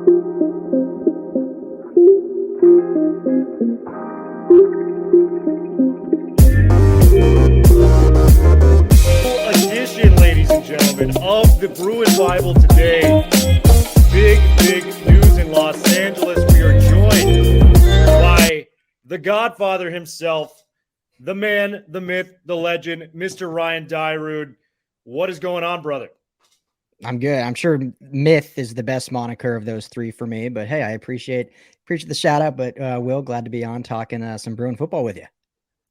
Edition, ladies and gentlemen, of the Bruin Bible today. Big news in Los Angeles. We are joined by the Godfather himself, the man, the myth, the legend, Mr. Ryan Dyrud. What is going on, brother? I'm good. I'm sure myth is the best moniker of those three for me, but hey, I appreciate the shout out, but Will, glad to be on talking some Bruin football with you.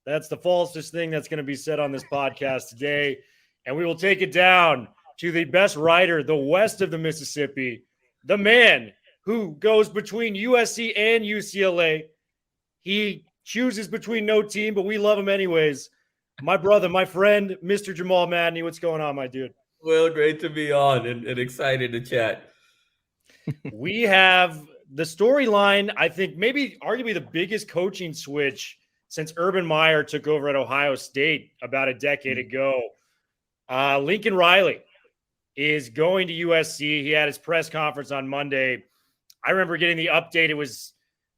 That's the falsest thing that's going to be said on this podcast today. And we will take it down to the best writer, the west of the Mississippi, the man who goes between USC and UCLA. He chooses between no team, but we love him anyways. My brother, my friend, Mr. Jamal Madney. What's going on, my dude? Well, great to be on and excited to chat. We have the storyline, I think, maybe arguably the biggest coaching switch since Urban Meyer took over at Ohio State about a decade ago. Lincoln Riley is going to USC. He had his press conference on Monday. I remember getting the update. It was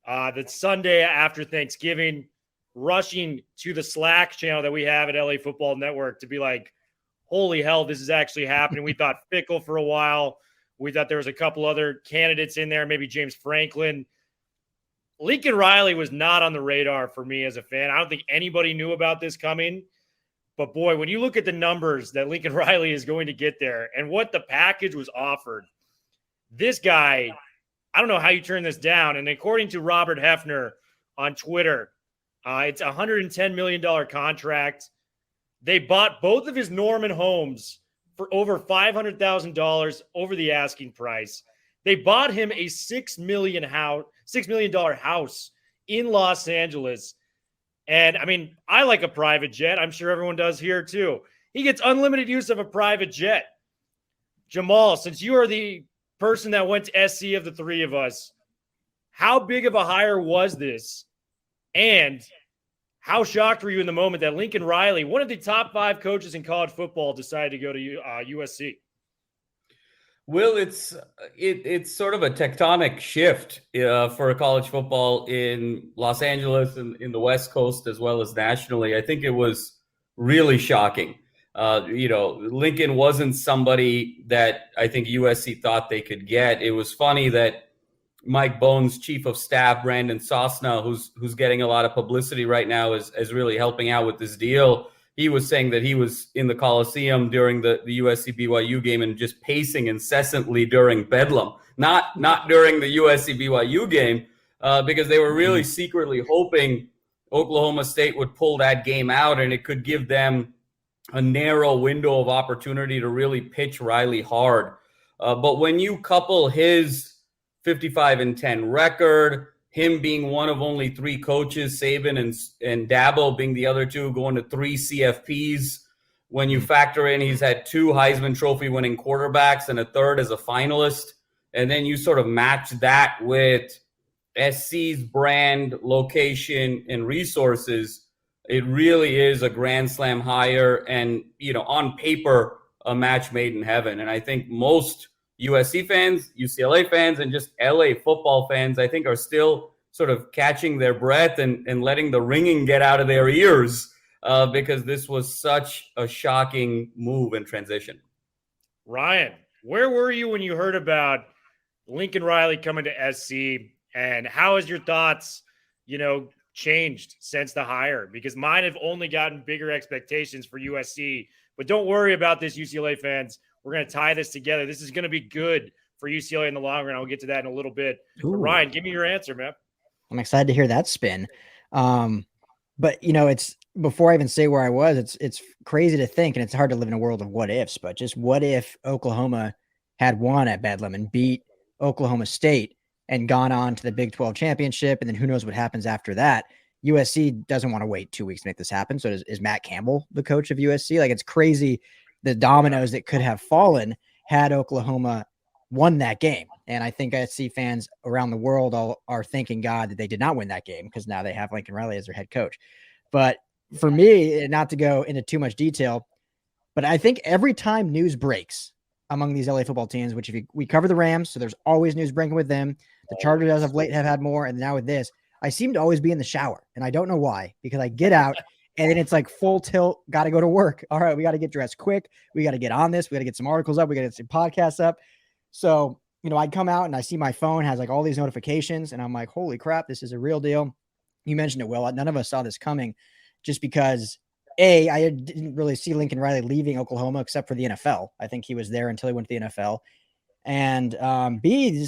the Sunday after Thanksgiving, rushing to the Slack channel that we have at LA Football Network to be like, holy hell, this is actually happening. We thought Fickle for a while. We thought there was a couple other candidates in there, maybe James Franklin. Lincoln Riley was not on the radar for me as a fan. I don't think anybody knew about this coming. But, boy, when you look at the numbers that Lincoln Riley is going to get there and what the package was offered, this guy, I don't know how you turn this down. And according to Robert Hefner on Twitter, it's a $110 million contract. They bought both of his Norman homes for over $500,000 over the asking price. They bought him a $6 million house in Los Angeles. And, I mean, I like a private jet. I'm sure everyone does here, too. He gets unlimited use of a private jet. Jamal, since you are the person that went to SC of the three of us, how big of a hire was this? And how shocked were you in the moment that Lincoln Riley, one of the top 5 coaches in college football, decided to go to USC? Will, it's sort of a tectonic shift for college football in Los Angeles and in the West Coast as well as nationally. I think it was really shocking. Lincoln wasn't somebody that I think USC thought they could get. It was funny that Mike Bohn's chief of staff, Brandon Sosna, who's getting a lot of publicity right now, is really helping out with this deal. He was saying that he was in the Coliseum during the USC BYU game and just pacing incessantly during Bedlam, not during the USC BYU game, because they were really secretly hoping Oklahoma State would pull that game out and it could give them a narrow window of opportunity to really pitch Riley hard. But when you couple his 55-10 record, him being one of only 3 coaches, Saban and Dabo being the other 2, going to 3 CFPs. When you factor in he's had 2 Heisman Trophy winning quarterbacks and a third as a finalist, and then you sort of match that with SC's brand, location, and resources, it really is a grand slam hire and, on paper, a match made in heaven. And I think most USC fans, UCLA fans, and just LA football fans, I think, are still sort of catching their breath and letting the ringing get out of their ears because this was such a shocking move and transition. Ryan, where were you when you heard about Lincoln Riley coming to SC, and how has your thoughts, changed since the hire? Because mine have only gotten bigger expectations for USC, but don't worry about this, UCLA fans. We're going to tie this together. This is going to be good for UCLA in the long run. I'll get to that in a little bit. But Ryan, give me your answer, man. I'm excited to hear that spin. But it's before I even say where I was, it's crazy to think, and it's hard to live in a world of what ifs, but just what if Oklahoma had won at Bedlam and beat Oklahoma State and gone on to the Big 12 championship, and then who knows what happens after that. USC doesn't want to wait 2 weeks to make this happen. So is Matt Campbell the coach of USC? Like, it's crazy the dominoes that could have fallen had Oklahoma won that game. And I think SC fans around the world all are thanking God that they did not win that game, because now they have Lincoln Riley as their head coach. But for me, not to go into too much detail, but I think every time news breaks among these LA football teams, which we cover the Rams, so there's always news breaking with them. The Chargers as of late have had more, and now with this, I seem to always be in the shower, and I don't know why, because I get out and then it's like full tilt, got to go to work. All right, we got to get dressed quick. We got to get on this. We got to get some articles up. We got to get some podcasts up. So, I come out and I see my phone has like all these notifications, and I'm like, holy crap, this is a real deal. You mentioned it, Will. None of us saw this coming just because A, I didn't really see Lincoln Riley leaving Oklahoma except for the NFL. I think he was there until he went to the NFL. And B,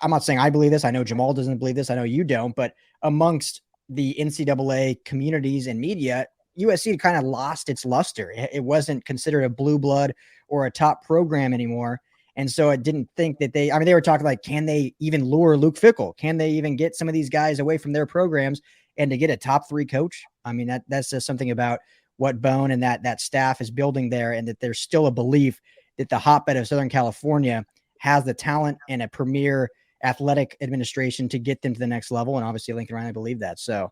I'm not saying I believe this. I know Jamal doesn't believe this. I know you don't. But amongst the NCAA communities and media, USC kind of lost its luster. It wasn't considered a blue blood or a top program anymore. And so it didn't think that they were talking like, can they even lure Luke Fickell? Can they even get some of these guys away from their programs and to get a top 3 coach? I mean, that says something about what Bone and that staff is building there, and that there's still a belief that the hotbed of Southern California has the talent and a premier athletic administration to get them to the next level. And obviously Lincoln Riley believed that. So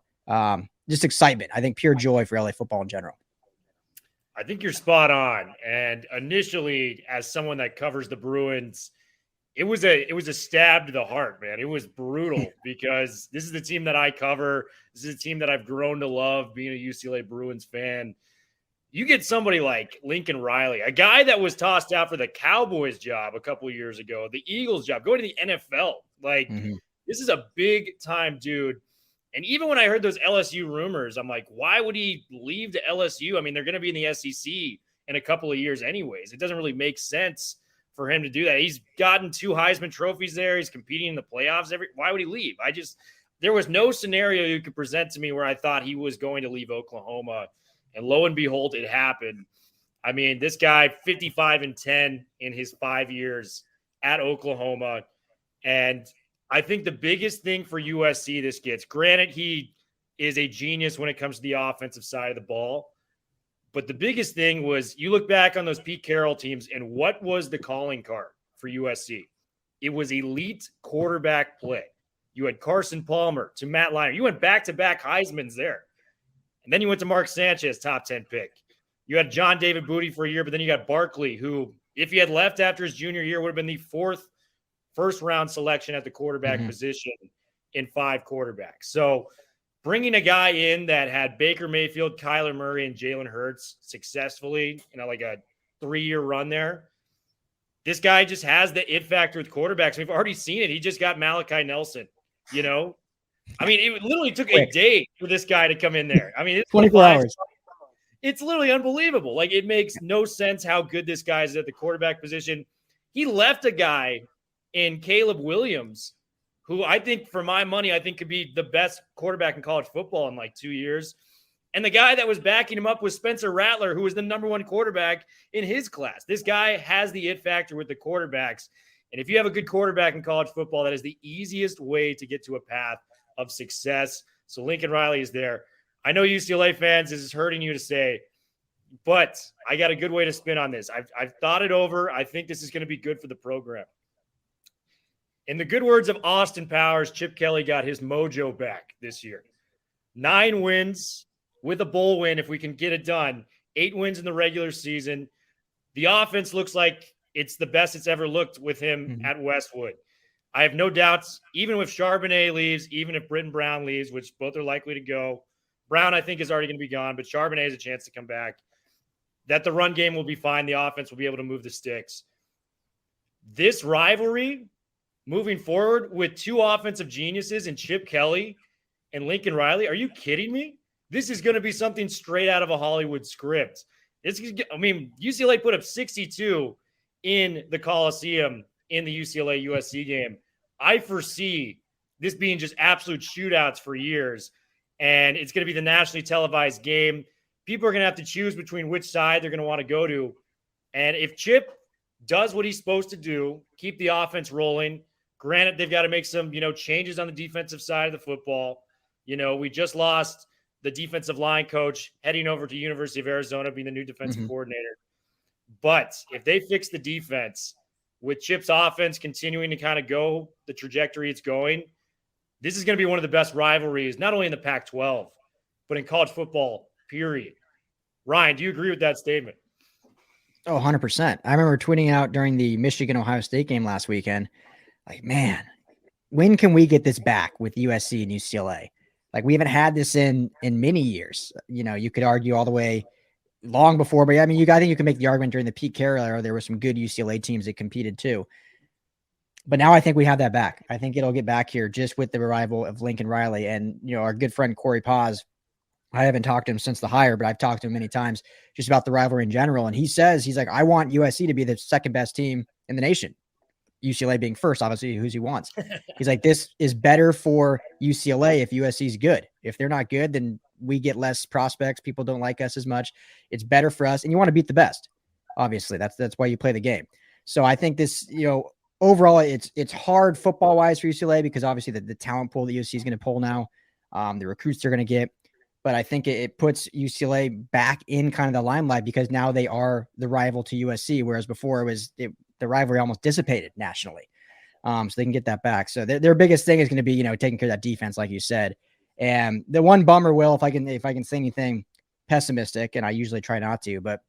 just excitement. I think pure joy for LA football in general. I think you're spot on. And initially, as someone that covers the Bruins, it was a stab to the heart, man. It was brutal because this is the team that I cover. This is a team that I've grown to love, being a UCLA Bruins fan. You get somebody like Lincoln Riley, a guy that was tossed out for the Cowboys job a couple of years ago, the Eagles job, going to the NFL. This is a big time dude. And even when I heard those LSU rumors, I'm like, why would he leave to LSU? I mean, they're going to be in the SEC in a couple of years anyways. It doesn't really make sense for him to do that. He's gotten 2 Heisman trophies there. He's competing in the playoffs. Why would he leave? There was no scenario you could present to me where I thought he was going to leave Oklahoma. And lo and behold, it happened. I mean, this guy, 55-10 in his 5 years at Oklahoma. And I think the biggest thing for USC this gets, granted, he is a genius when it comes to the offensive side of the ball. But the biggest thing was, you look back on those Pete Carroll teams, and what was the calling card for USC? It was elite quarterback play. You had Carson Palmer to Matt Leinart. You went back-to-back Heismans there. And then you went to Mark Sanchez, top 10 pick. You had John David Booty for a year, but then you got Barkley, who, if he had left after his junior year, would have been the 4th first-round selection at the quarterback position in 5 quarterbacks. So bringing a guy in that had Baker Mayfield, Kyler Murray, and Jalen Hurts successfully, like a 3-year run there, this guy just has the it factor with quarterbacks. We've already seen it. He just got Malachi Nelson, I mean, it literally took a day for this guy to come in there. I mean, it's 24 hours. It's literally unbelievable. Like, it makes no sense how good this guy is at the quarterback position. He left a guy in Caleb Williams, who I think, for my money, could be the best quarterback in college football in like 2 years. And the guy that was backing him up was Spencer Rattler, who was the number 1 quarterback in his class. This guy has the it factor with the quarterbacks. And if you have a good quarterback in college football, that is the easiest way to get to a path of success. So Lincoln Riley is there. I know UCLA fans, this is hurting you to say, but I got a good way to spin on this. I've thought it over. I think this is going to be good for the program. In the good words of Austin Powers, Chip Kelly got his mojo back this year. 9 wins with a bowl win if we can get it done. 8 wins in the regular season. The offense looks like it's the best it's ever looked with him at Westwood. I have no doubts, even if Charbonnet leaves, even if Britton Brown leaves, which both are likely to go. Brown, I think, is already going to be gone, but Charbonnet has a chance to come back. That the run game will be fine. The offense will be able to move the sticks. This rivalry, moving forward with 2 offensive geniuses in Chip Kelly and Lincoln Riley, are you kidding me? This is going to be something straight out of a Hollywood script. UCLA put up 62 in the Coliseum in the UCLA USC game. I foresee this being just absolute shootouts for years, and it's going to be the nationally televised game. People are going to have to choose between which side they're going to want to go to. And if Chip does what he's supposed to do, keep the offense rolling, granted, they've got to make some, changes on the defensive side of the football. We just lost the defensive line coach heading over to University of Arizona, being the new defensive coordinator. But if they fix the defense, with Chip's offense continuing to kind of go the trajectory it's going, this is going to be one of the best rivalries, not only in the Pac-12, but in college football, period. Ryan, do you agree with that statement? Oh, 100%. I remember tweeting out during the Michigan-Ohio State game last weekend, like, man, when can we get this back with USC and UCLA? Like, we haven't had this in many years. You know, you could argue all the way long before, but I mean, I think you can make the argument during the Pete Carroll era, there were some good UCLA teams that competed too. But now I think we have that back. I think it'll get back here just with the arrival of Lincoln Riley and, you know, our good friend Corey Paz. I haven't talked to him since the hire, but I've talked to him many times just about the rivalry in general. And he says, he's like, I want USC to be the second best team in the nation. UCLA being first, obviously, who's he wants. He's like, this is better for UCLA if USC is good. If they're not good, then we get less prospects. People don't like us as much. It's better for us. And you want to beat the best. Obviously, that's why you play the game. So I think this, you know, overall, it's hard football wise for UCLA because obviously the talent pool that USC is going to pull now, the recruits they're going to get. But I think it puts UCLA back in kind of the limelight because now they are the rival to USC, whereas before the rivalry almost dissipated nationally. So they can get that back. So their biggest thing is going to be, you know, taking care of that defense, like you said. And the one bummer, Will, if I can say anything pessimistic, and I usually try not to, but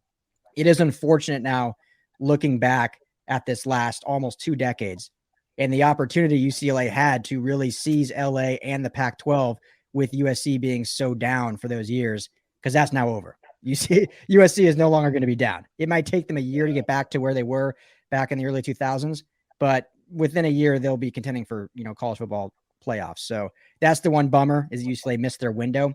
it is unfortunate now looking back at this last almost 2 decades and the opportunity UCLA had to really seize LA and the Pac-12 with USC being so down for those years, because that's now over. USC is no longer going to be down. It might take them a year to get back to where they were back in the early 2000s, but within a year they'll be contending for, you know, college football playoffs. So that's the one bummer is UCLA missed their window,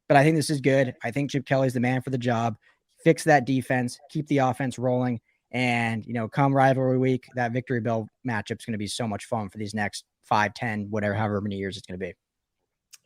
but I think this is good. I think Chip Kelly's the man for the job. Fix that defense, keep the offense rolling, and, you know, come rivalry week, that Victory Bell matchup is going to be so much fun for these next 5, 10, whatever, however many years it's going to be.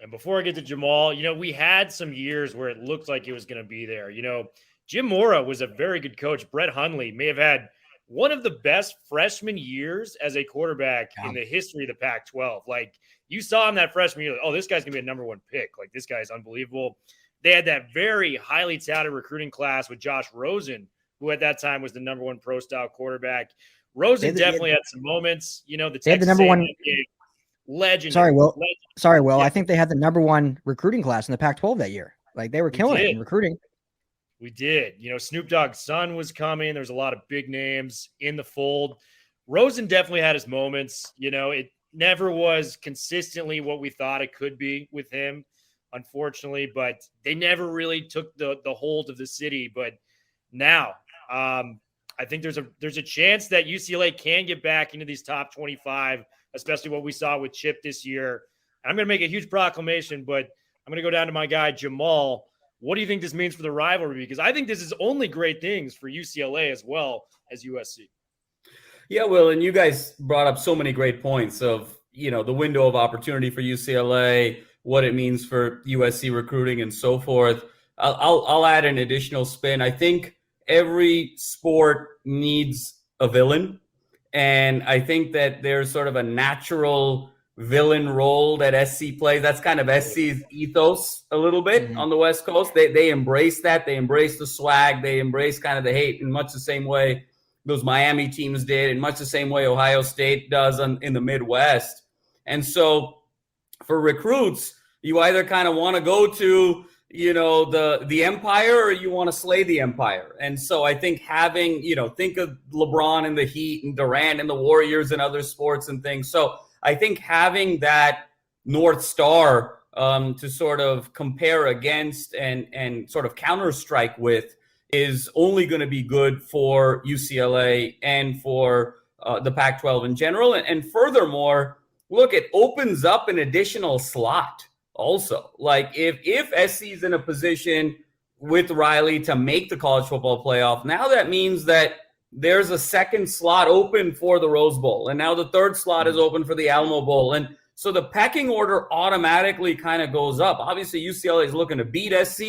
And before I get to Jamal, you know, we had some years where it looked like it was going to be there. You know, Jim Mora was a very good coach. Brett Hundley may have had one of the best freshman years as a quarterback in the history of the Pac-12. Like, you saw him that freshman year, like, oh, this guy's going to be a number one pick. Like, this guy's unbelievable. They had that very highly touted recruiting class with Josh Rosen, who at that time was the number one pro-style quarterback. Rosen definitely had some moments. You know, the Texas number one legend. Sorry, Will. Yeah. I think they had the number one recruiting class in the Pac-12 that year. Like, they were killing it in recruiting. We did. You know, Snoop Dogg's son was coming. There's a lot of big names in the fold. Rosen definitely had his moments. You know, it never was consistently what we thought it could be with him, unfortunately, but they never really took the hold of the city. But now, I think there's a chance that UCLA can get back into these top 25, especially what we saw with Chip this year. And I'm going to make a huge proclamation, but I'm going to go down to my guy, Jamal. What do you think this means for the rivalry? Because I think this is only great things for UCLA as well as USC. Yeah, Will, and you guys brought up so many great points of, you know, the window of opportunity for UCLA, what it means for USC recruiting and so forth. I'll add an additional spin. I think every sport needs a villain. And I think that there's sort of a natural villain role that SC plays. That's kind of SC's ethos a little bit on the West Coast. They embrace that. They embrace the swag. They embrace kind of the hate in much the same way those Miami teams did, in much the same way Ohio State does in the Midwest. And so for recruits, you either kind of want to go to, you know, the empire, or you want to slay the empire. And so I think having, you know, think of LeBron and the Heat and Durant and the Warriors and other sports and things. So I think having that North Star to sort of compare against and sort of counter-strike with is only going to be good for UCLA and for the Pac-12 in general. And furthermore, look, it opens up an additional slot also. Like, if SC is in a position with Riley to make the college football playoff, now that means that there's a second slot open for the Rose Bowl. And now the third slot is open for the Alamo Bowl. And so the pecking order automatically kind of goes up. Obviously, UCLA is looking to beat SC,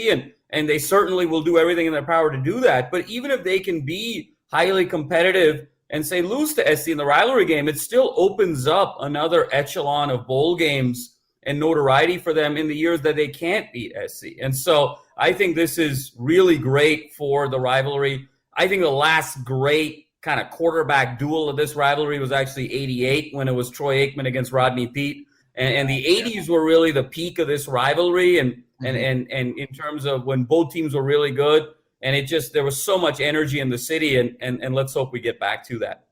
and they certainly will do everything in their power to do that. But even if they can be highly competitive and say lose to SC in the rivalry game, it still opens up another echelon of bowl games and notoriety for them in the years that they can't beat SC. And so I think this is really great for the rivalry. I think the last great kind of quarterback duel of this rivalry was actually 88 when it was Troy Aikman against Rodney Peete. And the 80s were really the peak of this rivalry and in terms of when both teams were really good. And there was so much energy in the city, and let's hope we get back to that.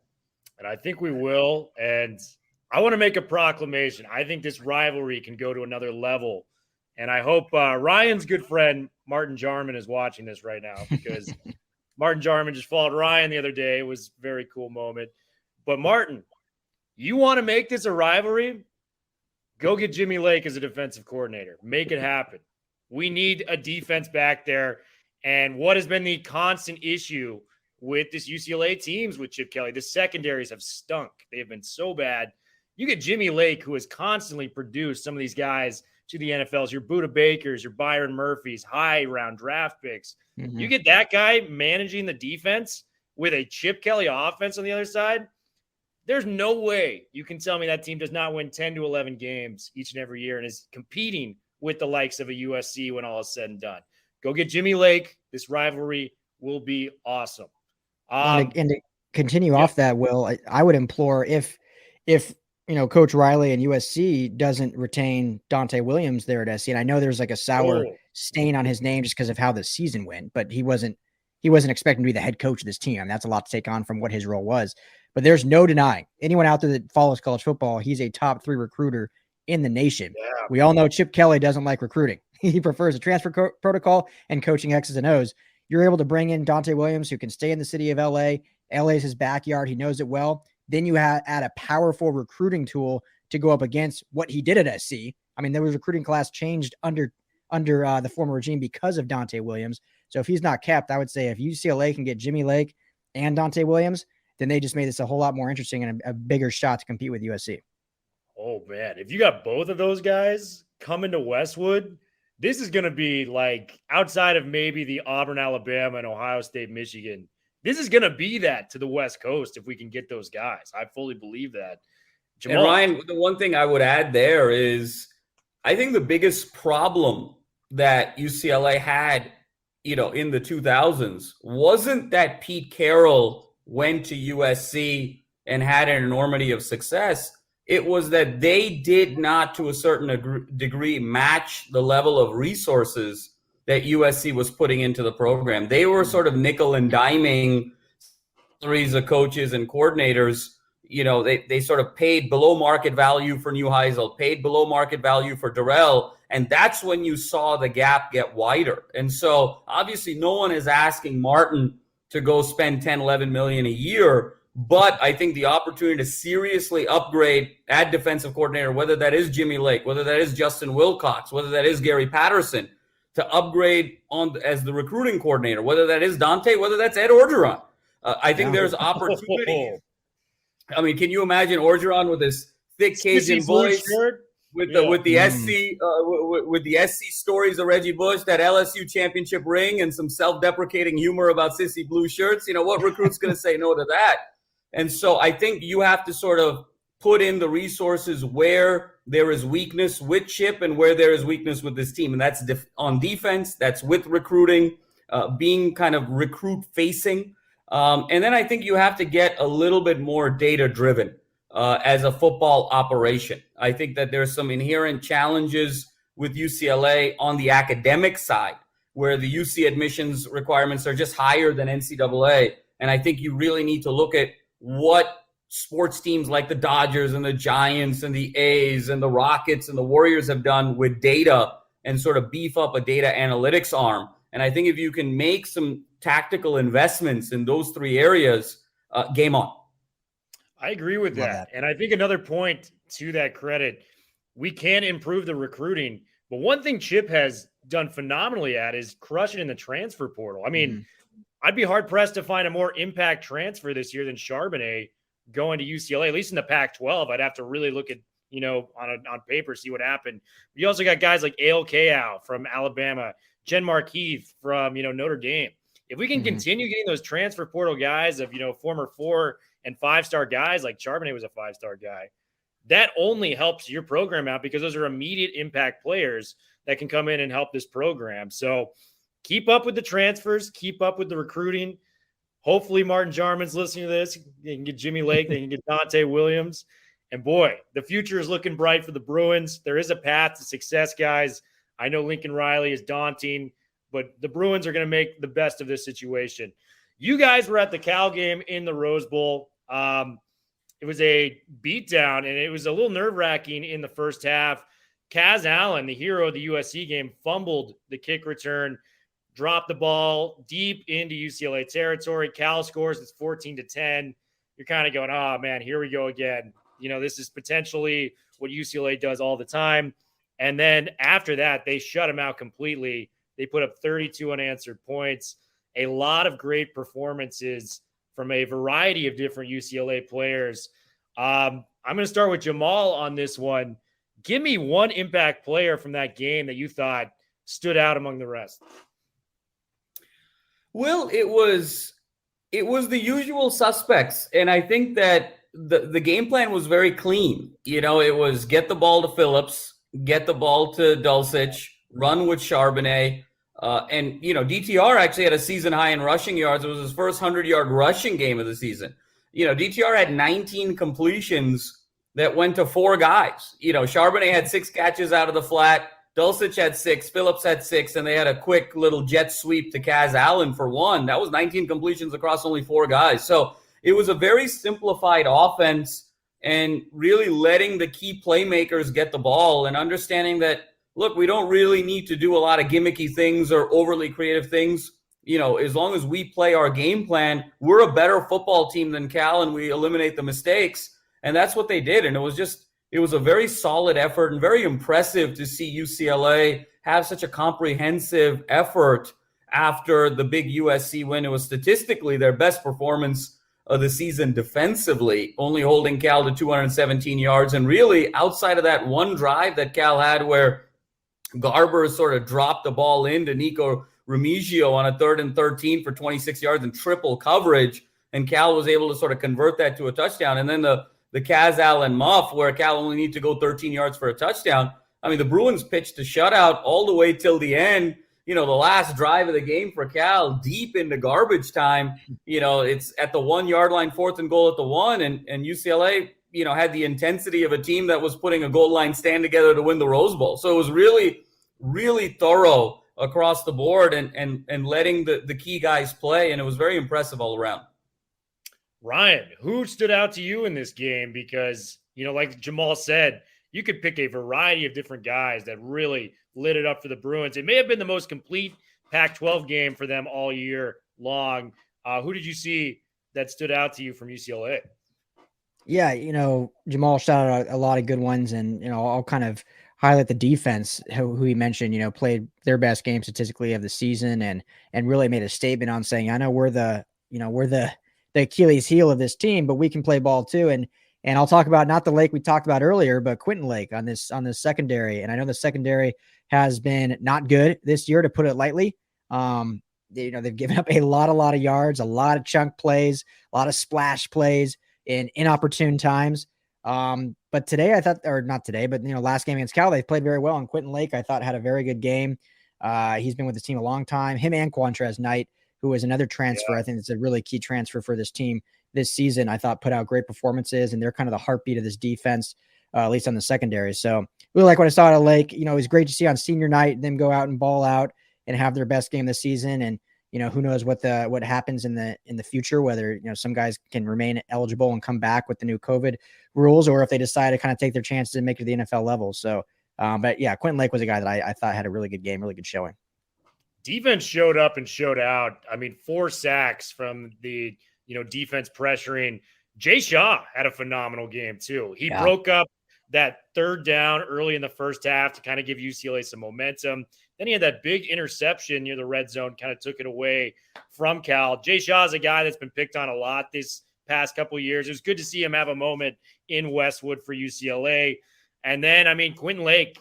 And I think we will. And I want to make a proclamation. I think this rivalry can go to another level. And I hope Ryan's good friend, Martin Jarman, is watching this right now, because Martin Jarman just followed Ryan the other day. It was a very cool moment. But Martin, you want to make this a rivalry? Go get Jimmy Lake as a defensive coordinator. Make it happen. We need a defense back there. And what has been the constant issue with this UCLA teams with Chip Kelly, the secondaries have stunk. They have been so bad. You get Jimmy Lake, who has constantly produced some of these guys to the NFLs, your Buda Bakers, your Byron Murphys, high round draft picks. Mm-hmm. You get that guy managing the defense with a Chip Kelly offense on the other side. There's no way you can tell me that team does not win 10 to 11 games each and every year and is competing with the likes of a USC when all is said and done. Go get Jimmy Lake. This rivalry will be awesome. And to continue off that, Will, I would implore if Coach Riley and USC doesn't retain Dante Williams there at SC, and I know there's like a sour stain on his name just because of how the season went, but he wasn't expecting to be the head coach of this team. I mean, that's a lot to take on from what his role was. But there's no denying anyone out there that follows college football, he's a top 3 recruiter in the nation. Yeah. We all know Chip Kelly doesn't like recruiting. He prefers a transfer protocol and coaching X's and O's. You're able to bring in Dante Williams, who can stay in the city of LA. LA is his backyard. He knows it well. Then you add a powerful recruiting tool to go up against what he did at SC. I mean, there was recruiting class changed under the former regime because of Dante Williams. So if he's not kept, I would say if UCLA can get Jimmy Lake and Dante Williams, then they just made this a whole lot more interesting and a bigger shot to compete with USC. Oh, man. If you got both of those guys coming to Westwood, this is going to be like outside of maybe the Auburn, Alabama, and Ohio State, Michigan. This is going to be that to the West Coast if we can get those guys. I fully believe that. Jamal. And Ryan, the one thing I would add there is I think the biggest problem that UCLA had, in the 2000s wasn't that Pete Carroll went to USC and had an enormity of success. It was that they did not, to a certain degree, match the level of resources that USC was putting into the program. They were sort of nickel and diming salaries of coaches and coordinators. They sort of paid below market value for Neuheisel, paid below market value for Durrell, and that's when you saw the gap get wider. And so obviously no one is asking Martin to go spend 10, 11 million a year. But I think the opportunity to seriously upgrade at defensive coordinator, whether that is Jimmy Lake, whether that is Justin Wilcox, whether that is Gary Patterson, to upgrade on as the recruiting coordinator, whether that is Dante, whether that's Ed Orgeron. I think there's opportunity. I mean, can you imagine Orgeron with his thick Cajun voice, with the SC stories of Reggie Bush, that LSU championship ring, and some self-deprecating humor about sissy blue shirts? What recruit's going to say no to that? And so I think you have to sort of put in the resources where there is weakness with Chip and where there is weakness with this team. And that's on defense, that's with recruiting, being kind of recruit-facing. And then I think you have to get a little bit more data-driven as a football operation. I think that there's some inherent challenges with UCLA on the academic side, where the UC admissions requirements are just higher than NCAA. And I think you really need to look at what sports teams like the Dodgers and the Giants and the A's and the Rockets and the Warriors have done with data and sort of beef up a data analytics arm. And I think if you can make some tactical investments in those 3 areas, game on. I agree with that. And I think another point to that credit, we can improve the recruiting. But one thing Chip has done phenomenally at is crushing in the transfer portal. I mean, I'd be hard-pressed to find a more impact transfer this year than Charbonnet going to UCLA, at least in the Pac-12. I'd have to really look at, on paper, see what happened. You also got guys like A.L. Kayal from Alabama, Jen Markeith from, Notre Dame. If we can continue getting those transfer portal guys of, former 4- and 5-star guys, like Charbonnet was a 5-star guy, that only helps your program out because those are immediate impact players that can come in and help this program. So keep up with the transfers, keep up with the recruiting. Hopefully Martin Jarman's listening to this. They can get Jimmy Lake, they can get Dante Williams. And boy, the future is looking bright for the Bruins. There is a path to success, guys. I know Lincoln Riley is daunting, but the Bruins are going to make the best of this situation. You guys were at the Cal game in the Rose Bowl. It was a beatdown, and it was a little nerve-wracking in the first half. Kaz Allen, the hero of the USC game, fumbled the kick return, dropped the ball deep into UCLA territory. Cal scores. It's 14-10. You're kind of going, oh, man, here we go again. This is potentially what UCLA does all the time. And then after that, they shut him out completely. They put up 32 unanswered points. A lot of great performances from a variety of different UCLA players. I'm going to start with Jamal on this one. Give me one impact player from that game that you thought stood out among the rest. Well, it was the usual suspects, and I think that the game plan was very clean. It was get the ball to Phillips, get the ball to Dulcich, run with Charbonnet. And DTR actually had a season high in rushing yards. It was his first 100-yard rushing game of the season. DTR had 19 completions that went to 4 guys. Charbonnet had 6 catches out of the flat. Dulcich had 6. Phillips had 6. And they had a quick little jet sweep to Kaz Allen for 1. That was 19 completions across only 4 guys. So it was a very simplified offense and really letting the key playmakers get the ball and understanding that, look, we don't really need to do a lot of gimmicky things or overly creative things. As long as we play our game plan, we're a better football team than Cal and we eliminate the mistakes. And that's what they did. And it was a very solid effort and very impressive to see UCLA have such a comprehensive effort after the big USC win. It was statistically their best performance of the season defensively, only holding Cal to 217 yards. And really, outside of that one drive that Cal had where Garber sort of dropped the ball into Nico Remigio on a 3rd and 13 for 26 yards and triple coverage, and Cal was able to sort of convert that to a touchdown. And then the Kaz Allen muff where Cal only needs to go 13 yards for a touchdown. I mean, the Bruins pitched a shutout all the way till the end. The last drive of the game for Cal, deep into garbage time. It's at the 1-yard line, 4th and goal at the 1, and UCLA, had the intensity of a team that was putting a goal line stand together to win the Rose Bowl. So it was really, really thorough across the board and letting the key guys play, and it was very impressive all around. Ryan, who stood out to you in this game? Because, like Jamal said, you could pick a variety of different guys that really lit it up for the Bruins. It may have been the most complete Pac-12 game for them all year long. Who did you see that stood out to you from UCLA? Yeah, Jamal shouted out a lot of good ones, and I'll kind of highlight the defense who he mentioned. Played their best game statistically of the season, and really made a statement on saying, I know we're the Achilles heel of this team, but we can play ball too. And I'll talk about not the Lake we talked about earlier, but Quentin Lake on this secondary. And I know the secondary has been not good this year, to put it lightly. They've given up a lot of yards, a lot of chunk plays, a lot of splash plays in inopportune times. But today I thought, or not today, but last game against Cal, they played very well. And Quentin Lake, I thought, had a very good game. He's been with the team a long time. Him and Quantrez Knight, who was another transfer. Yeah. I think it's a really key transfer for this team this season. I thought put out great performances, and they're kind of the heartbeat of this defense, at least on the secondary. So really like what I saw at Lake. It was great to see on senior night them go out and ball out and have their best game this season. And who knows what happens in the future, whether some guys can remain eligible and come back with the new COVID rules, or if they decide to kind of take their chances and make it to the NFL level. So, but yeah, Quentin Lake was a guy that I thought had a really good game, really good showing. Defense showed up and showed out. I mean, 4 sacks from the defense pressuring. Jay Shaw had a phenomenal game too. He broke up that 3rd down early in the first half to kind of give UCLA some momentum. Then he had that big interception near the red zone, kind of took it away from Cal. Jay Shaw is a guy that's been picked on a lot this past couple of years. It was good to see him have a moment in Westwood for UCLA. And then, Quentin Lake,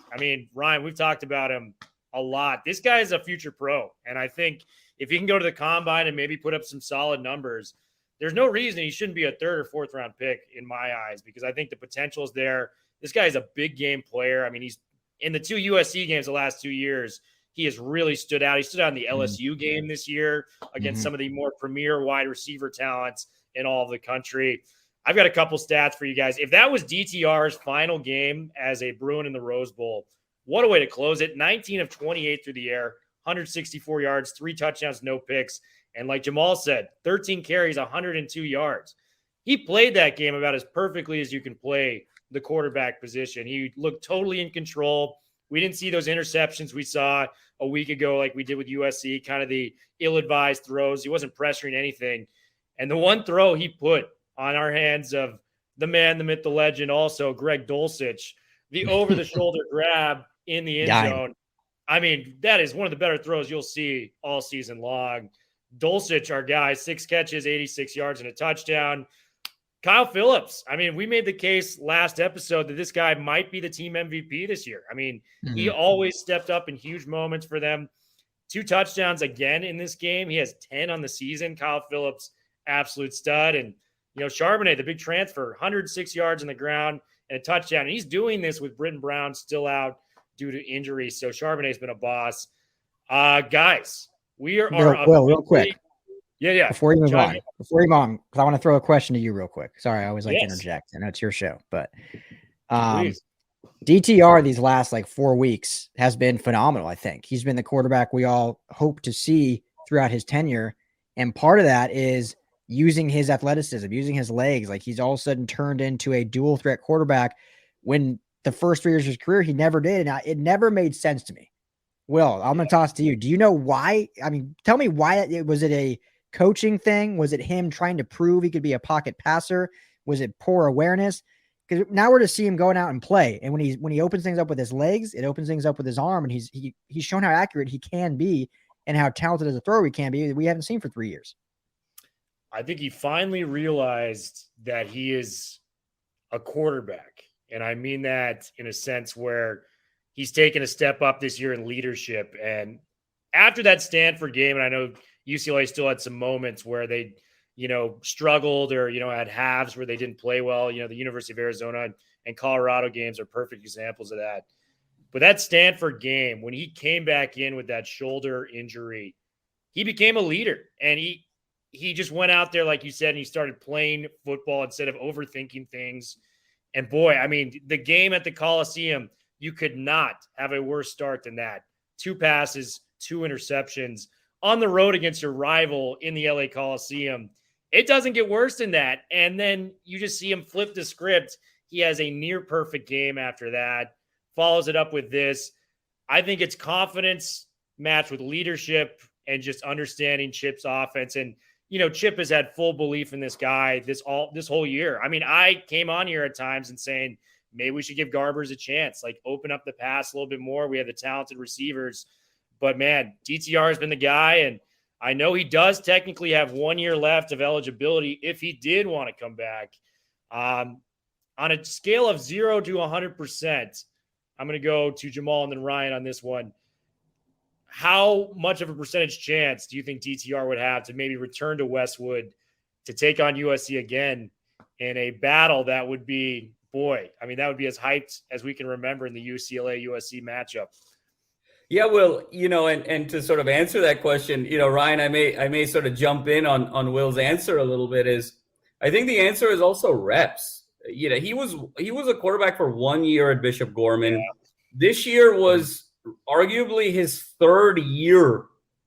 Ryan, we've talked about him a lot. This guy is a future pro. And I think if he can go to the combine and maybe put up some solid numbers, there's no reason he shouldn't be a 3rd or 4th round pick in my eyes, because I think the potential is there. This guy is a big game player. He's in the 2 USC games the last 2 years. He has really stood out. He stood out in the LSU game this year against some of the more premier wide receiver talents in all of the country. I've got a couple stats for you guys. If that was DTR's final game as a Bruin in the Rose Bowl, what a way to close it. 19 of 28 through the air, 164 yards, 3 touchdowns, no picks. And like Jamal said, 13 carries, 102 yards. He played that game about as perfectly as you can play the quarterback position. He looked totally in control. We didn't see those interceptions we saw a week ago like we did with USC, kind of the ill-advised throws. He wasn't pressuring anything. And the one throw he put on our hands of the man, the myth, the legend, also Greg Dulcich, the over-the-shoulder grab in the end zone. I mean, that is one of the better throws you'll see all season long. Dulcich, our guy, 6 catches, 86 yards, and a touchdown. Kyle Phillips. I mean, we made the case last episode that this guy might be the team MVP this year. I mean, he always stepped up in huge moments for them. 2 touchdowns again in this game. He has 10 on the season. Kyle Phillips, absolute stud. And, Charbonnet, the big transfer, 106 yards on the ground and a touchdown. And he's doing this with Britton Brown still out due to injury. So Charbonnet's been a boss. Guys, we are real quick. Yeah. Before you move on, because I want to throw a question to you real quick. Sorry, I always like to interject. I know it's your show, but DTR these last 4 weeks has been phenomenal. I think he's been the quarterback we all hope to see throughout his tenure. And part of that is using his athleticism, using his legs. He's all of a sudden turned into a dual threat quarterback when the first 3 years of his career, he never did. And it never made sense to me. Will, I'm going to toss to you. Do you know why? I mean, tell me why. Was it a coaching thing? Was it him trying to prove he could be a pocket passer? Was it poor awareness? Because now we're to see him going out and play. And when he opens things up with his legs, it opens things up with his arm. And he's shown how accurate he can be and how talented as a thrower he can be that we haven't seen for 3 years. I think he finally realized that he is a quarterback. And I mean that in a sense where he's taken a step up this year in leadership. And after that Stanford game, and I know UCLA still had some moments where they, struggled or, had halves where they didn't play well. The University of Arizona and Colorado games are perfect examples of that. But that Stanford game, when he came back in with that shoulder injury, he became a leader. And he just went out there, like you said, and he started playing football instead of overthinking things. And boy, I mean, the game at the Coliseum, you could not have a worse start than that. 2 passes, 2 interceptions on the road against your rival in the LA Coliseum. It doesn't get worse than that. And then you just see him flip the script. He has a near perfect game after that, follows it up with this. I think it's confidence matched with leadership and just understanding Chip's offense. And, Chip has had full belief in this guy this whole year. I mean, I came on here at times and saying, maybe we should give Garbers a chance, open up the pass a little bit more. We have the talented receivers. But, man, DTR has been the guy, and I know he does technically have 1 year left of eligibility if he did want to come back. On a scale of 0 to 100%, I'm going to go to Jamal and then Ryan on this one. How much of a percentage chance do you think DTR would have to maybe return to Westwood to take on USC again in a battle that would be, that would be as hyped as we can remember in the UCLA-USC matchup? Yeah, Will, and to sort of answer that question, Ryan, I may sort of jump in on Will's answer a little bit. Is I think the answer is also reps. He was a quarterback for 1 year at Bishop Gorman. Yeah. This year was arguably his 3rd year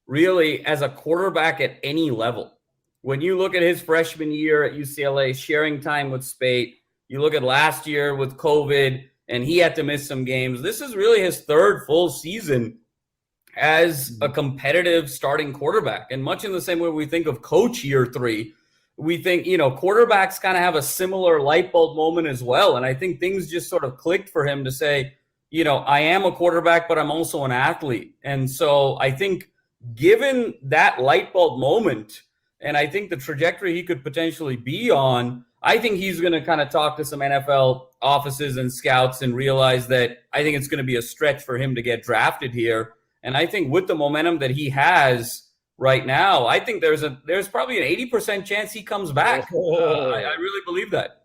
really as a quarterback at any level. When you look at his freshman year at UCLA, sharing time with Spate, you look at last year with COVID, and he had to miss some games. This is really his 3rd full season as a competitive starting quarterback. And much in the same way we think of coach year 3, we think, quarterbacks kind of have a similar light bulb moment as well. And I think things just sort of clicked for him to say, I am a quarterback, but I'm also an athlete. And so I think given that light bulb moment, and I think the trajectory he could potentially be on, I think he's going to kind of talk to some NFL offices and scouts and realize that I think it's going to be a stretch for him to get drafted here. And I think with the momentum that he has right now, I think there's probably an 80% chance he comes back. I really believe that.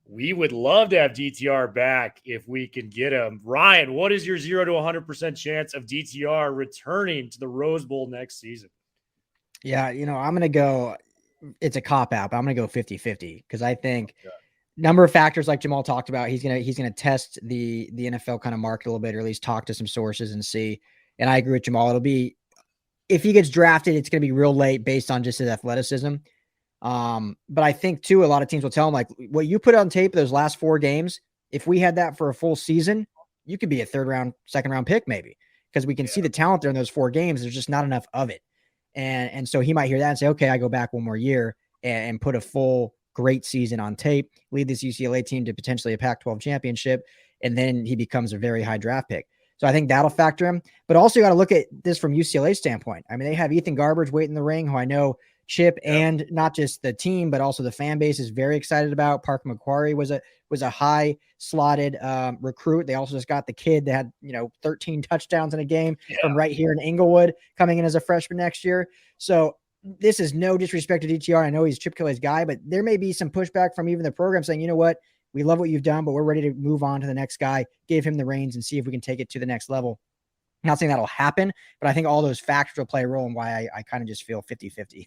We would love to have DTR back if we can get him. Ryan, what is your 0 to 100% chance of DTR returning to the Rose Bowl next season? Yeah, I'm going to go – it's a cop-out, but I'm going to go 50-50 because I think number of factors like Jamal talked about, he's going to test the NFL kind of market a little bit, or at least talk to some sources and see And I agree with Jamal. It'll be, if he gets drafted, it's going to be real late based on just his athleticism. But I think too, a lot of teams will tell him, like, what you put on tape those last 4 games, if we had that for a full season, you could be a 3rd round, 2nd round pick maybe, because we can see the talent there in those 4 games. There's just not enough of it. And so he might hear that and say, okay, I go back one more year and put a full great season on tape, lead this UCLA team to potentially a Pac-12 championship, and then he becomes a very high draft pick. So I think that'll factor him. But also you got to look at this from UCLA's standpoint. I mean, they have Ethan Garbage waiting in the ring, who I know Chip and not just the team, but also the fan base is very excited about. Parker McQuarrie was a high slotted recruit. They also just got the kid that had, 13 touchdowns in a game from right here in Inglewood coming in as a freshman next year. So this is no disrespect to DTR. I know he's Chip Kelly's guy, but there may be some pushback from even the program saying, you know what, we love what you've done, but we're ready to move on to the next guy, give him the reins and see if we can take it to the next level. I'm not saying that'll happen, but I think all those factors will play a role in why I kind of just feel 50-50.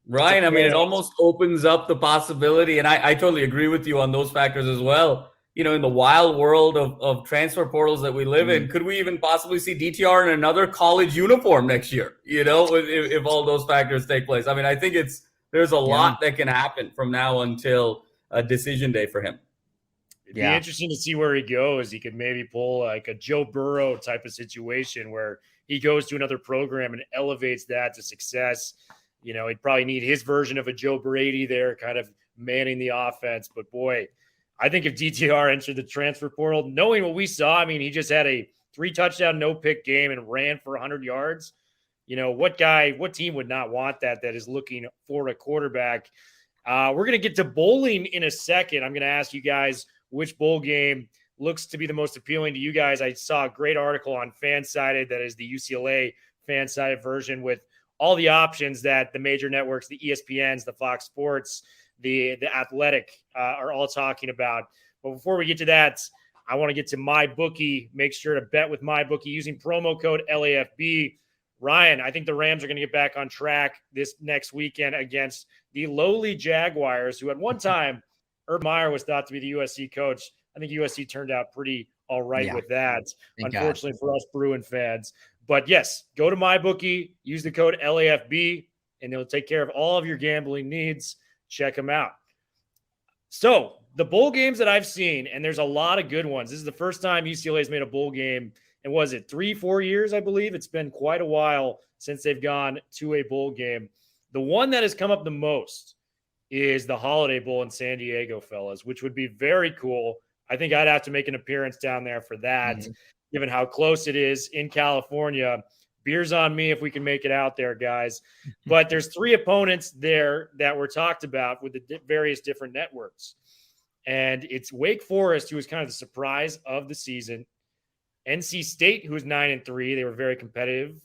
Ryan, I mean, it almost opens up the possibility, and I totally agree with you on those factors as well. In the wild world of transfer portals that we live in, could we even possibly see DTR in another college uniform next year, if all those factors take place? I mean, I think there's a lot that can happen from now until a decision day for him. It'd be interesting to see where he goes. He could maybe pull like a Joe Burrow type of situation where he goes to another program and elevates that to success. He'd probably need his version of a Joe Brady there, kind of manning the offense. But boy, I think if DTR entered the transfer portal, knowing what we saw, I mean, he just had a 3-touchdown, no-pick game and ran for 100 yards. What team would not want that is looking for a quarterback? We're going to get to bowling in a second. I'm going to ask you guys which bowl game looks to be the most appealing to you guys. I saw a great article on Fansided, that is the UCLA Fansided version, with all the options that the major networks, the ESPNs, the Fox Sports, the Athletic are all talking about. But before we get to that, I want to get to MyBookie. Make sure to bet with MyBookie using promo code LAFB. Ryan, I think the Rams are going to get back on track this next weekend against the lowly Jaguars, who at one time, Urban Meyer was thought to be the USC coach. I think USC turned out pretty all right with that, unfortunately for us Bruin fans. But yes, go to MyBookie, use the code LAFB, and they'll take care of all of your gambling needs. Check them out. So the bowl games that I've seen, and there's a lot of good ones. This is the first time UCLA has made a bowl game. And was it 3-4 years, I believe? It's been quite a while since they've gone to a bowl game. The one that has come up the most is the Holiday Bowl in San Diego, fellas, which would be very cool. I think I'd have to make an appearance down there for that, given how close it is in California. Beers on me if we can make it out there, guys. But there's 3 opponents there that were talked about with the various different networks. And it's Wake Forest, who was kind of the surprise of the season. NC State, who was 9-3. They were very competitive,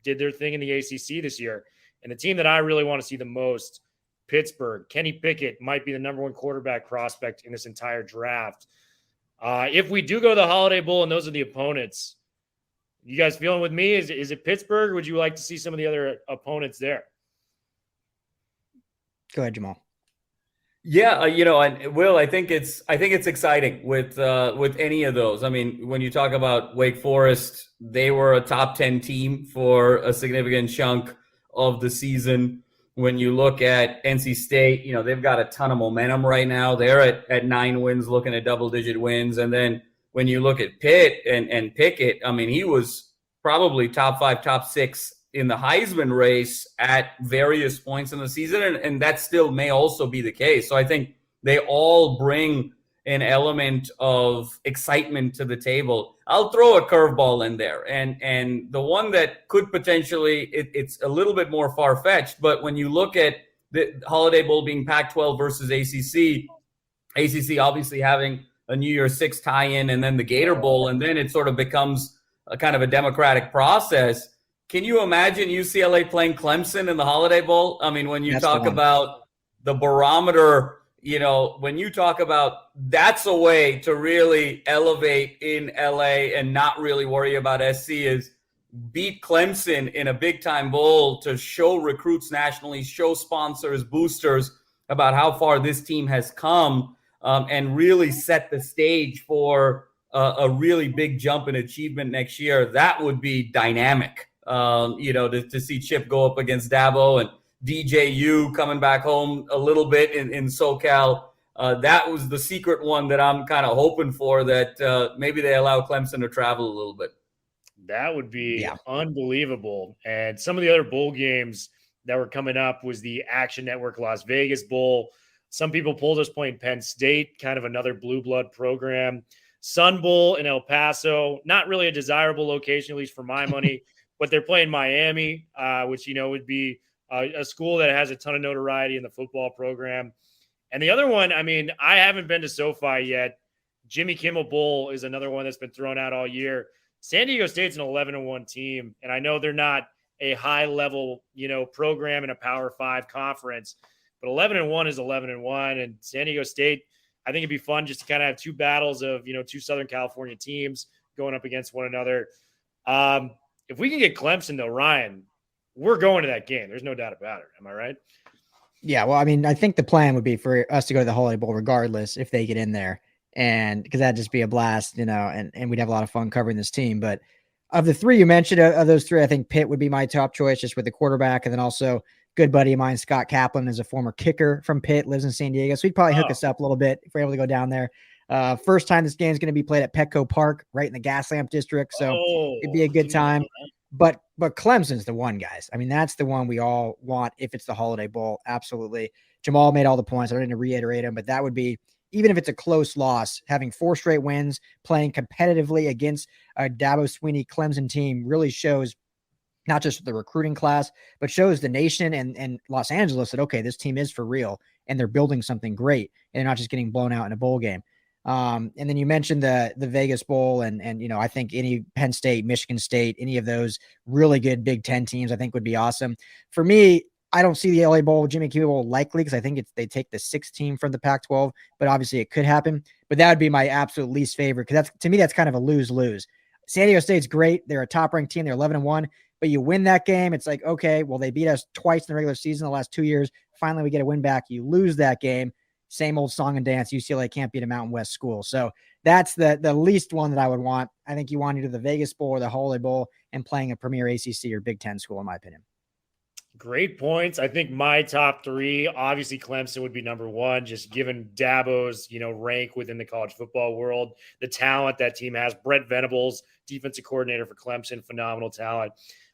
did their thing in the ACC this year. And the team that I really want to see the most, Pittsburgh. Kenny Pickett might be the number 1 quarterback prospect in this entire draft. If we do go to the Holiday Bowl and those are the opponents, you guys feeling with me? Is it Pittsburgh? Or would you like to see some of the other opponents there? Go ahead, Jamal. Yeah, and Will, I think it's exciting with any of those. I mean, when you talk about Wake Forest, they were a top 10 team for a significant chunk of the season. When you look at NC State, they've got a ton of momentum right now. They're at 9 wins, looking at double-digit wins. And then when you look at Pitt and Pickett, I mean, he was probably top 5, top 6 in the Heisman race at various points in the season, and that still may also be the case. So I think they all bring an element of excitement to the table. I'll throw a curveball in there, and the one that could potentially, it's a little bit more far-fetched, but when you look at the Holiday Bowl being Pac-12 versus ACC obviously having a New Year's 6 tie-in, and then the Gator Bowl, and then it sort of becomes a kind of a democratic process. Can you imagine UCLA playing Clemson in the Holiday Bowl? I mean, when you talk about the barometer, when you talk about that's a way to really elevate in LA and not really worry about SC, is beat Clemson in a big-time bowl to show recruits nationally, show sponsors, boosters about how far this team has come, and really set the stage for a really big jump in achievement next year, that would be dynamic. To see Chip go up against Dabo and DJU coming back home a little bit in SoCal. That was the secret one that I'm kind of hoping for, that maybe they allow Clemson to travel a little bit. That would be unbelievable. And some of the other bowl games that were coming up was the Action Network Las Vegas Bowl. Some people pulled us playing Penn State, kind of another blue blood program. Sun Bowl in El Paso, not really a desirable location, at least for my money, but they're playing Miami, which, would be a school that has a ton of notoriety in the football program. And the other one, I haven't been to SoFi yet. Jimmy Kimmel Bowl is another one that's been thrown out all year. San Diego State's an 11-1 team, and I know they're not a high-level, program in a Power 5 conference, but 11-1 is 11-1, and San Diego State, I think it'd be fun just to kind of have two battles of, two Southern California teams going up against one another. If we can get Clemson, though, Ryan, we're going to that game. There's no doubt about it. Am I right? Yeah, well, I think the plan would be for us to go to the Holiday Bowl regardless if they get in there, and because that'd just be a blast, and we'd have a lot of fun covering this team. But of the three you mentioned, of those three, I think Pitt would be my top choice just with the quarterback, and then also good buddy of mine, Scott Kaplan, is a former kicker from Pitt, lives in San Diego, so he'd probably hook us up a little bit if we're able to go down there. First time this game is going to be played at Petco Park, right in the Gaslamp District, so it'd be a good time. But Clemson's the one, guys. That's the one we all want if it's the Holiday Bowl. Absolutely. Jamal made all the points. I don't need to reiterate them, but that would be, even if it's a close loss, having 4 straight wins, playing competitively against a Dabo Swinney Clemson team really shows not just the recruiting class, but shows the nation and Los Angeles that, okay, this team is for real and they're building something great and they're not just getting blown out in a bowl game. And then you mentioned the Vegas Bowl and I think any Penn State, Michigan State, any of those really good Big Ten teams, I think would be awesome. For me, I don't see the LA Bowl, Jimmy Kimmel Bowl likely because I think they take the 6th team from the Pac-12, but obviously it could happen. But that would be my absolute least favorite because to me, that's kind of a lose-lose. San Diego State's great. They're a top-ranked team. They're 11-1, but you win that game. It's like, okay, well, they beat us twice in the regular season the last 2 years. Finally, we get a win back. You lose that game. Same old song and dance. UCLA can't beat a Mountain West school. So that's the least one that I would want. I think you want either the Vegas Bowl or the Holiday Bowl and playing a premier ACC or Big Ten school, in my opinion. Great points. I think my top 3, obviously Clemson would be number 1, just given Dabo's, rank within the college football world, the talent that team has. Brett Venables, defensive coordinator for Clemson, phenomenal talent.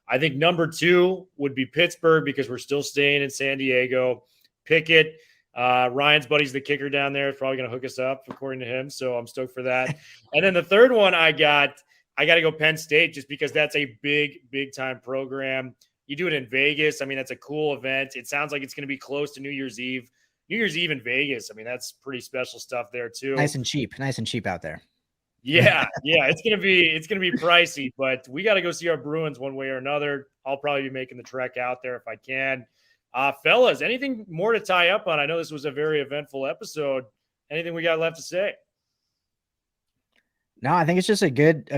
I think number 2 would be Pittsburgh because we're still staying in San Diego. Pickett. Ryan's buddy's the kicker down there. Is probably going to hook us up, according to him. So I'm stoked for that. And then the third one I got to go Penn State just because that's a big time program. You do it in Vegas. That's a cool event. It sounds like it's going to be close to New Year's Eve. New Year's Eve in Vegas. That's pretty special stuff there too. Nice and cheap out there. Yeah. It's going to be pricey, but we got to go see our Bruins one way or another. I'll probably be making the trek out there if I can. Fellas, anything more to tie up on? I know this was a very eventful episode. Anything we got left to say? No, I think it's just a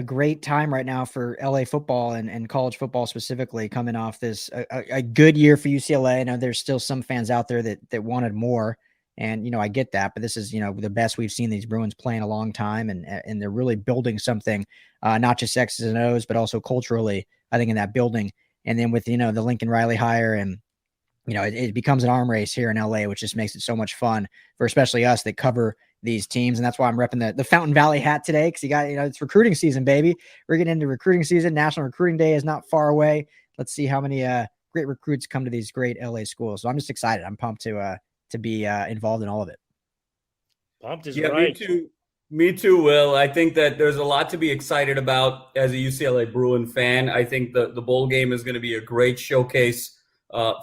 great time right now for LA football and college football specifically, coming off this a good year for UCLA. I know there's still some fans out there that wanted more, and I get that, but this is the best we've seen these Bruins play in a long time, and they're really building something, not just X's and O's, but also culturally, I think, in that building. And then with the Lincoln Riley hire and it becomes an arm race here in LA, which just makes it so much fun for especially us that cover these teams. And that's why I'm repping the Fountain Valley hat today. Because you got, it's recruiting season, baby. We're getting into recruiting season. National Recruiting Day is not far away. Let's see how many great recruits come to these great LA schools. So I'm just excited. I'm pumped to be involved in all of it. Pumped is right. Me too, Will. I think that there's a lot to be excited about as a UCLA Bruin fan. I think the bowl game is going to be a great showcase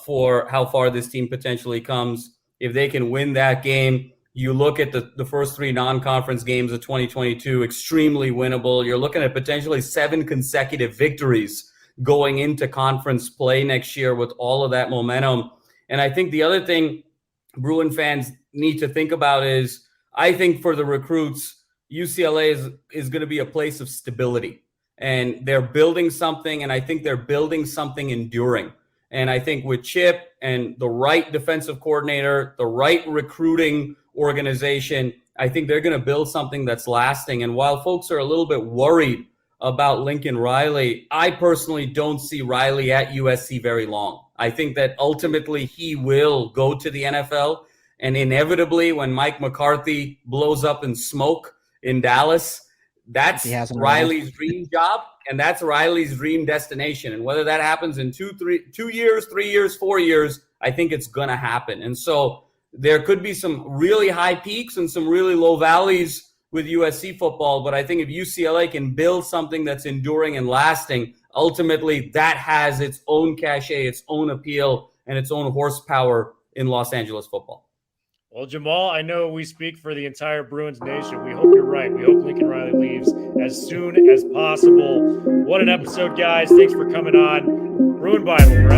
for how far this team potentially comes. If they can win that game, you look at the first 3 non-conference games of 2022, extremely winnable. You're looking at potentially 7 consecutive victories going into conference play next year with all of that momentum. And I think the other thing Bruin fans need to think about is, I think for the recruits, UCLA is going to be a place of stability. And they're building something, and I think they're building something enduring. And I think with Chip and the right defensive coordinator, the right recruiting organization, I think they're going to build something that's lasting. And while folks are a little bit worried about Lincoln Riley, I personally don't see Riley at USC very long. I think that ultimately he will go to the NFL. And inevitably, when Mike McCarthy blows up in smoke in Dallas, that's Riley's dream job, and that's Riley's dream destination. And whether that happens in 2 years, 3 years, 4 years, I think it's going to happen. And so there could be some really high peaks and some really low valleys with USC football. But I think if UCLA can build something that's enduring and lasting, ultimately that has its own cachet, its own appeal, and its own horsepower in Los Angeles football. Well, Jamal, I know we speak for the entire Bruins nation. We hope you're right. We hope Lincoln Riley leaves as soon as possible. What an episode, guys. Thanks for coming on. Bruin Bible, right?